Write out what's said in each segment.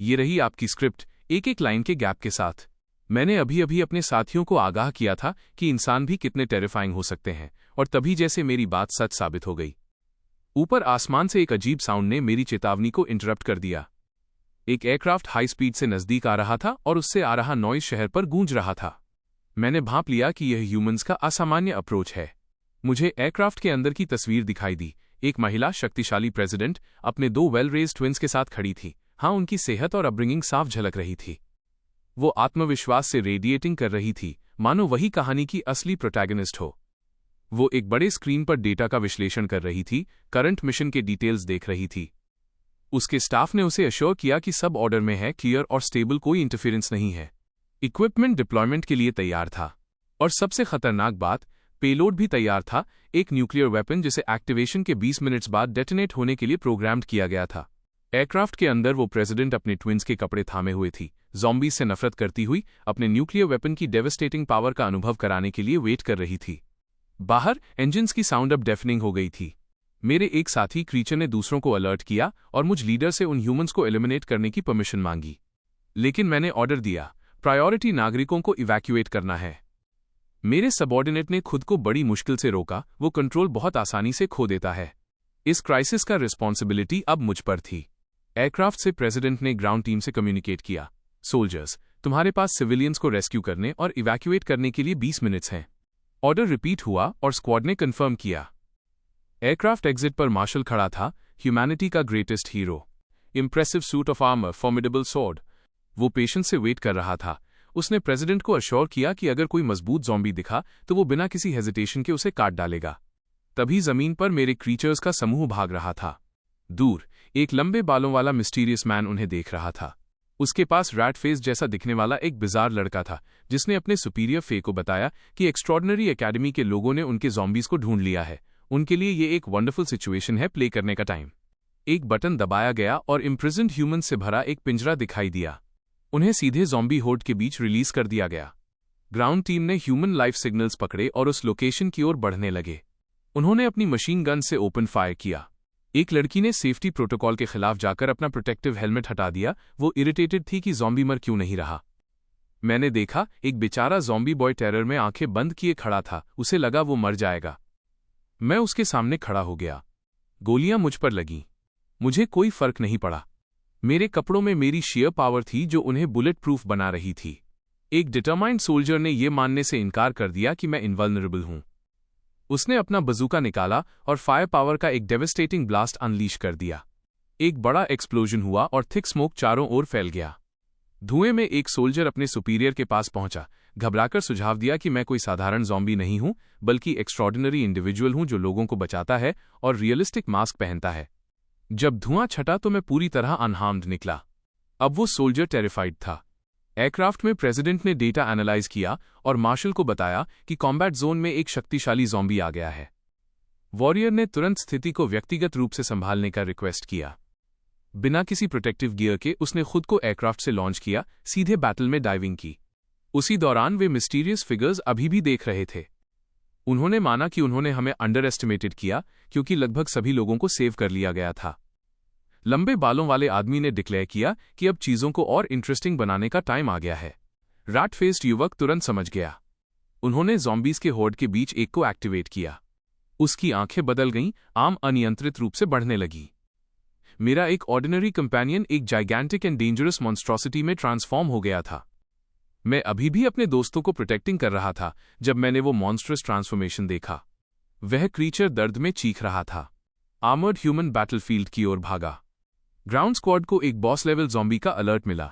ये रही आपकी स्क्रिप्ट, एक एक लाइन के गैप के साथ। मैंने अभी अभी अपने साथियों को आगाह किया था कि इंसान भी कितने टेरिफाइंग हो सकते हैं, और तभी जैसे मेरी बात सच साबित हो गई। ऊपर आसमान से एक अजीब साउंड ने मेरी चेतावनी को इंटरप्ट कर दिया। एक एयरक्राफ्ट हाई स्पीड से नजदीक आ रहा था और उससे आ रहा नॉइज शहर पर गूंज रहा था। मैंने भांप लिया कि यह ह्यूमंस का असामान्य अप्रोच है। मुझे एयरक्राफ्ट के अंदर की तस्वीर दिखाई दी। एक महिला शक्तिशाली प्रेसिडेंट अपने 2 वेल रेज्ड ट्विंस के साथ खड़ी थी। हाँ, उनकी सेहत और अपब्रिंगिंग साफ झलक रही थी। वो आत्मविश्वास से रेडिएटिंग कर रही थी, मानो वही कहानी की असली प्रोटैगनिस्ट हो। वो एक बड़े स्क्रीन पर डेटा का विश्लेषण कर रही थी, करंट मिशन के डिटेल्स देख रही थी। उसके स्टाफ ने उसे अश्योर किया कि सब ऑर्डर में है, क्लियर और स्टेबल, कोई इंटरफेरेंस नहीं है। इक्विपमेंट डिप्लॉयमेंट के लिए तैयार था, और सबसे खतरनाक बात, पेलोड भी तैयार था, एक न्यूक्लियर वेपन जिसे एक्टिवेशन के 20 मिनट्स बाद डेटोनेट होने के लिए प्रोग्राम्ड किया गया था। एयरक्राफ्ट के अंदर वो प्रेसिडेंट अपने ट्विंस के कपड़े थामे हुए थी, ज़ॉम्बीज से नफरत करती हुई अपने न्यूक्लियर वेपन की डेवस्टेटिंग पावर का अनुभव कराने के लिए वेट कर रही थी। बाहर इंजन्स की साउंड अब डेफनिंग हो गई थी। मेरे एक साथी क्रीचर ने दूसरों को अलर्ट किया और मुझ लीडर से उन ह्यूमंस को एलिमिनेट करने की परमिशन मांगी। लेकिन मैंने ऑर्डर दिया, प्रायोरिटी नागरिकों को इवैक्यूएट करना है। मेरे सबऑर्डिनेट ने खुद को बड़ी मुश्किल से रोका, वो कंट्रोल बहुत आसानी से खो देता है। इस क्राइसिस का रिस्पॉन्सिबिलिटी अब मुझ पर थी। एयरक्राफ्ट से प्रेसिडेंट ने ग्राउंड टीम से कम्युनिकेट किया, सोल्जर्स, तुम्हारे पास सिविलियंस को रेस्क्यू करने और इवैक्यूएट करने के लिए 20 मिनट्स हैं। ऑर्डर रिपीट हुआ और स्क्वाड ने कंफर्म किया। एयरक्राफ्ट एग्जिट पर मार्शल खड़ा था, ह्यूमैनिटी का greatest hero. Impressive suit of armour, formidable sword. वो पेशेंस से वेट कर रहा था। उसने प्रेसिडेंट को अश्योर किया कि अगर कोई मजबूत ज़ॉम्बी दिखा तो वो बिना किसी हेजिटेशन के उसे काट डालेगा। तभी जमीन पर मेरे क्रीचर्स का समूह भाग रहा था। दूर एक लंबे बालों वाला मिस्टीरियस मैन उन्हें देख रहा था। उसके पास रैट फेस जैसा दिखने वाला एक बिजार लड़का था, जिसने अपने सुपीरियर फे को बताया कि एक्स्ट्रॉर्डनरी एकेडमी के लोगों ने उनके ज़ॉम्बीज को ढूंढ लिया है। उनके लिए ये एक वंडरफुल सिचुएशन है, प्ले करने का टाइम। एक बटन दबाया गया और इम्प्रिजन्ड ह्यूमन से भरा एक पिंजरा दिखाई दिया। उन्हें सीधे ज़ॉम्बी होर्ड के बीच रिलीज कर दिया गया। ग्राउंड टीम ने ह्यूमन लाइफ सिग्नल्स पकड़े और उस लोकेशन की ओर बढ़ने लगे। उन्होंने अपनी मशीन गन से ओपन फायर किया। एक लड़की ने सेफ्टी प्रोटोकॉल के खिलाफ जाकर अपना प्रोटेक्टिव हेलमेट हटा दिया। वो इरिटेटेड थी कि ज़ॉम्बी मर क्यों नहीं रहा। मैंने देखा, एक बेचारा ज़ॉम्बी बॉय टेरर में आंखें बंद किए खड़ा था। उसे लगा वो मर जाएगा। मैं उसके सामने खड़ा हो गया। गोलियां मुझ पर लगीं। मुझे कोई फर्क नहीं पड़ा। मेरे कपड़ों में मेरी शेयर पावर थी जो उन्हें बुलेट प्रूफ बना रही थी। एक डिटरमाइंड सोल्जर ने यह मानने से इनकार कर दिया कि मैं इनवल्नरेबल हूं। उसने अपना बजूका निकाला और फायर पावर का एक डेविस्टेटिंग ब्लास्ट अनलीश कर दिया। एक बड़ा एक्सप्लोजन हुआ और थिक स्मोक चारों ओर फैल गया। धुएं में एक सोल्जर अपने सुपीरियर के पास पहुंचा, घबराकर सुझाव दिया कि मैं कोई साधारण ज़ॉम्बी नहीं हूं, बल्कि एक्स्ट्रॉर्डिनरी इंडिविजुअल हूं जो लोगों को बचाता है और रियलिस्टिक मास्क पहनता है। जब धुआं छटा तो मैं पूरी तरह अनहार्म्ड निकला। अब वो सोल्जर टेरिफाइड था। एयरक्राफ्ट में प्रेसिडेंट ने डेटा एनालाइज किया और मार्शल को बताया कि कॉम्बैट जोन में एक शक्तिशाली ज़ॉम्बी आ गया है। वॉरियर ने तुरंत स्थिति को व्यक्तिगत रूप से संभालने का रिक्वेस्ट किया। बिना किसी प्रोटेक्टिव गियर के उसने खुद को एयरक्राफ्ट से लॉन्च किया, सीधे बैटल में डाइविंग की। उसी दौरान वे मिस्टीरियस फिगर्स अभी भी देख रहे थे। उन्होंने माना कि उन्होंने हमें अंडर एस्टिमेटेड किया, क्योंकि लगभग सभी लोगों को सेव कर लिया गया था। लंबे बालों वाले आदमी ने डिक्लेयर किया कि अब चीजों को और इंटरेस्टिंग बनाने का टाइम आ गया है। रैट फेस्ड युवक तुरंत समझ गया। उन्होंने ज़ॉम्बीज के होर्ड के बीच एक को एक्टिवेट किया। उसकी आंखें बदल गईं, आम अनियंत्रित रूप से बढ़ने लगी। मेरा एक ऑर्डिनरी कंपेनियन एक जाइगैंटिक एंड डेंजरस मॉन्स्ट्रोसिटी में ट्रांसफॉर्म हो गया था। मैं अभी भी अपने दोस्तों को प्रोटेक्टिंग कर रहा था जब मैंने वो मॉन्स्ट्रस ट्रांसफॉर्मेशन देखा। वह क्रीचर दर्द में चीख रहा था। आर्मर्ड ह्यूमन बैटलफील्ड की ओर भागा। ग्राउंड स्क्वाड को एक बॉस लेवल ज़ॉम्बी का अलर्ट मिला।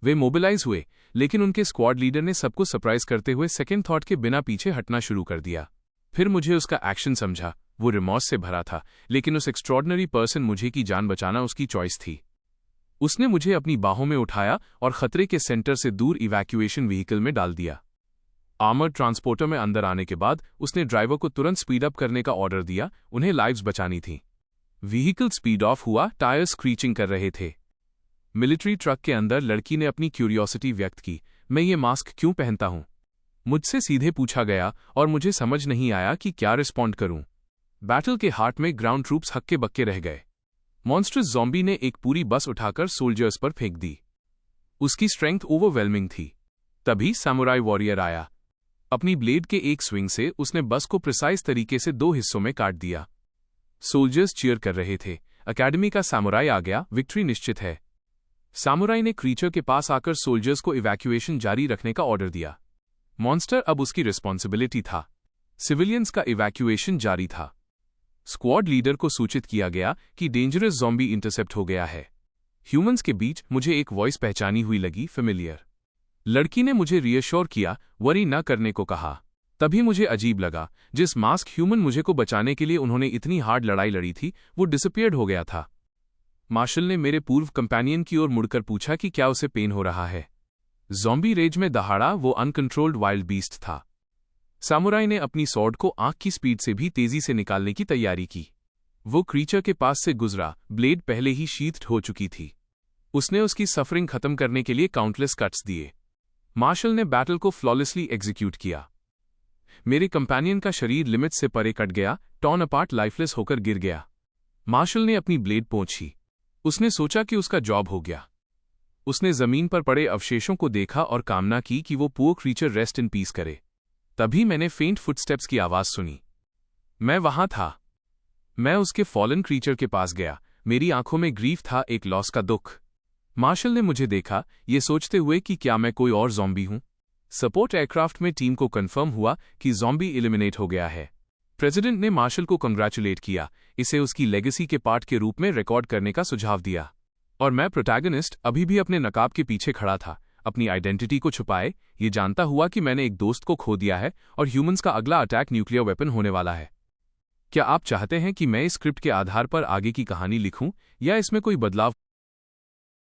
वे मोबिलाइज हुए, लेकिन उनके स्क्वाड लीडर ने सबको सरप्राइज करते हुए सेकेंड थॉट के बिना पीछे हटना शुरू कर दिया। फिर मुझे उसका एक्शन समझा। वो रिमॉर्स से भरा था, लेकिन उस एक्स्ट्रॉर्डनरी पर्सन मुझे की जान बचाना उसकी चॉइस थी। उसने मुझे अपनी बाहों में उठाया और खतरे के सेंटर से दूर इवैक्यूएशन व्हीकल में डाल दिया। आर्मर्ड ट्रांसपोर्टर में अंदर आने के बाद उसने ड्राइवर को तुरंत स्पीड अप करने का ऑर्डर दिया। उन्हें लाइव्स बचानी थी। व्हीकल स्पीड ऑफ हुआ, टायर्स स्क्रीचिंग कर रहे थे। मिलिट्री ट्रक के अंदर लड़की ने अपनी क्यूरियोसिटी व्यक्त की, मैं ये मास्क क्यों पहनता हूं? मुझसे सीधे पूछा गया और मुझे समझ नहीं आया कि क्या रिस्पॉन्ड करूं। बैटल के हार्ट में ग्राउंड ट्रूप्स हक्के बक्के रह गए। मॉन्स्टर्स ज़ॉम्बी ने एक पूरी बस उठाकर सोल्जर्स पर फेंक दी। उसकी स्ट्रेंथ ओवरवेलमिंग थी। तभी सामुराई वॉरियर आया। अपनी ब्लेड के एक स्विंग से उसने बस को प्रिसाइज तरीके से 2 हिस्सों में काट दिया। सोल्जर्स चीयर कर रहे थे। अकेडमी का सामुराई आ गया, विक्ट्री निश्चित है। सामुराई ने क्रीचर के पास आकर सोल्जर्स को इवैक्यूएशन जारी रखने का ऑर्डर दिया। मॉन्स्टर अब उसकी रिस्पॉन्सिबिलिटी था। सिविलियंस का इवैक्यूएशन जारी था। स्क्वाड लीडर को सूचित किया गया कि डेंजरस ज़ॉम्बी इंटरसेप्ट हो गया है। ह्यूमंस के बीच मुझे एक वॉइस पहचानी हुई लगी, फेमिलियर। लड़की ने मुझे रियश्योर किया, वरी न करने को कहा। तभी मुझे अजीब लगा, जिस मास्क ह्यूमन मुझे को बचाने के लिए उन्होंने इतनी हार्ड लड़ाई लड़ी थी, वो डिसअपियर्ड हो गया था। मार्शल ने मेरे पूर्व कंपेनियन की ओर मुड़कर पूछा कि क्या उसे पेन हो रहा है। ज़ॉम्बी रेज में दहाड़ा वो अनकंट्रोल्ड वाइल्ड बीस्ट था। सामुराई ने अपनी सॉर्ड को आंख की स्पीड से भी तेजी से निकालने की तैयारी की। वो क्रीचर के पास से गुजरा, ब्लेड पहले ही शीथ्ड हो चुकी थी। उसने उसकी सफरिंग खत्म करने के लिए काउंटलेस कट्स दिए। मार्शल ने बैटल को फ्लॉलेसली एग्जीक्यूट किया। मेरे कंपेनियन का शरीर लिमिट से परे कट गया, टॉर्न अपार्ट, लाइफलेस होकर गिर गया। मार्शल ने अपनी ब्लेड पोंछी। उसने सोचा कि उसका जॉब हो गया। उसने जमीन पर पड़े अवशेषों को देखा और कामना की कि वो poor creature rest in peace करे। तभी मैंने फेंट फुटस्टेप्स की आवाज सुनी। मैं वहां था। मैं उसके फॉलन क्रीचर के पास गया। मेरी आंखों में ग्रीफ था, एक लॉस का दुख। मार्शल ने मुझे देखा, ये सोचते हुए कि क्या मैं कोई और ज़ॉम्बी हूं। सपोर्ट एयरक्राफ्ट में टीम को कंफर्म हुआ कि ज़ॉम्बी एलिमिनेट हो गया है। प्रेसिडेंट ने मार्शल को कंग्रेचुलेट किया, इसे उसकी लेगेसी के पार्ट के रूप में रिकॉर्ड करने का सुझाव दिया। और मैं प्रोटैगनिस्ट अभी भी अपने नकाब के पीछे खड़ा था, अपनी आइडेंटिटी को छुपाए, ये जानता हुआ कि मैंने एक दोस्त को खो दिया है और ह्यूमंस का अगला अटैक न्यूक्लियर वेपन होने वाला है। क्या आप चाहते हैं कि मैं इस स्क्रिप्ट के आधार पर आगे की कहानी लिखूं या इसमें कोई बदलाव